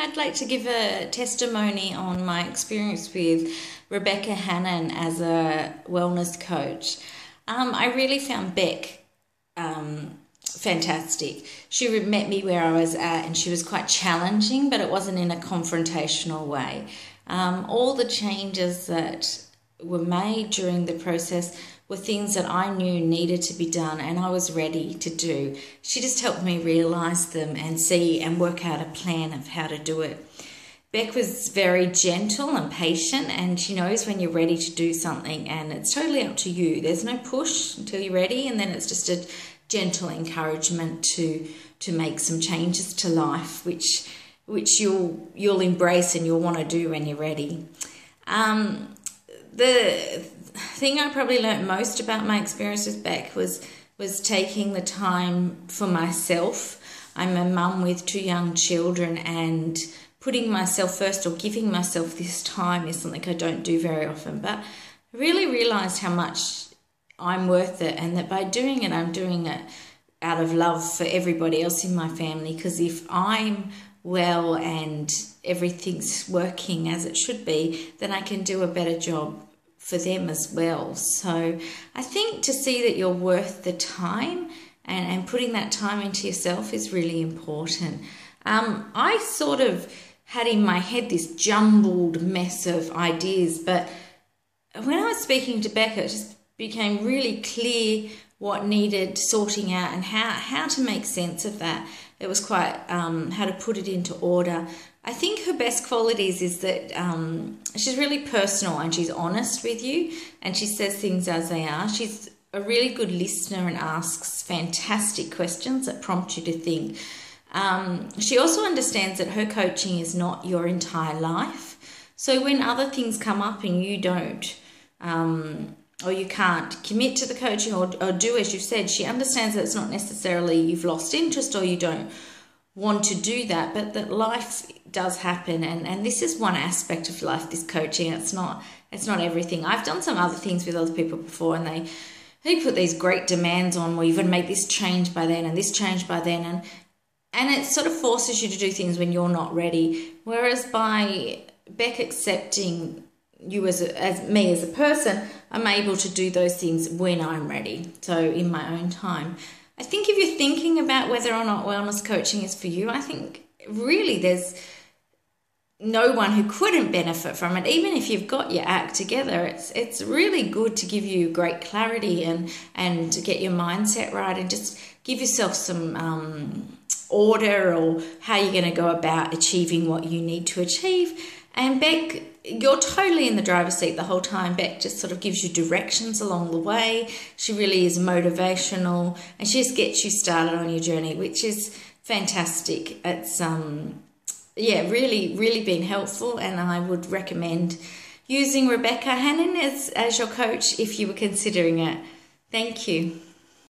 I'd like to give a testimony on my experience with Rebecca Hannan as a wellness coach. I really found Beck fantastic. She met me where I was at, and she was quite challenging, but it wasn't in a confrontational way. All the changes that were made during the process were things that I knew needed to be done and I was ready to do. She just helped me realise them and see and work out a plan of how to do it. Beck was very gentle and patient, and she knows when you're ready to do something, and it's totally up to you. There's no push until you're ready, and then it's just a gentle encouragement to make some changes to life, which you'll embrace and you'll want to do when you're ready. The thing I probably learnt most about my experience with Beck was taking the time for myself. I'm a mum with 2 young children, and putting myself first, or giving myself this time, is something I don't do very often. But I really realised how much I'm worth it, and that by doing it, I'm doing it out of love for everybody else in my family. Because if I'm well and everything's working as it should be, then I can do a better job for them as well. So I think to see that you're worth the time and putting that time into yourself is really important. I sort of had in my head this jumbled mess of ideas, but when I was speaking to Becca, it just became really clear what needed sorting out and how to make sense of that. It was quite how to put it into order. I think her best qualities is that she's really personal and she's honest with you, and she says things as they are. She's a really good listener and asks fantastic questions that prompt you to think. She also understands that her coaching is not your entire life. So when other things come up and you don't, or you can't commit to the coaching or do as you've said, she understands that it's not necessarily you've lost interest or you don't want to do that, but that life does happen, and this is one aspect of life, this coaching. It's not everything. I've done some other things with other people before, and they put these great demands on, well, you've got to make this change by then and this change by then, and it sort of forces you to do things when you're not ready. Whereas by Beck accepting you as me as a person, I'm able to do those things when I'm ready, so in my own time. I think if you're thinking about whether or not wellness coaching is for you, I think really there's no one who couldn't benefit from it. Even if you've got your act together, it's really good to give you great clarity and to get your mindset right and just give yourself some order, or how you're going to go about achieving what you need to achieve. And Beck, you're totally in the driver's seat the whole time. Beck just sort of gives you directions along the way. She really is motivational, and she just gets you started on your journey, which is fantastic. It's really been helpful, and I would recommend using Rebecca Hannan as your coach if you were considering it. Thank you.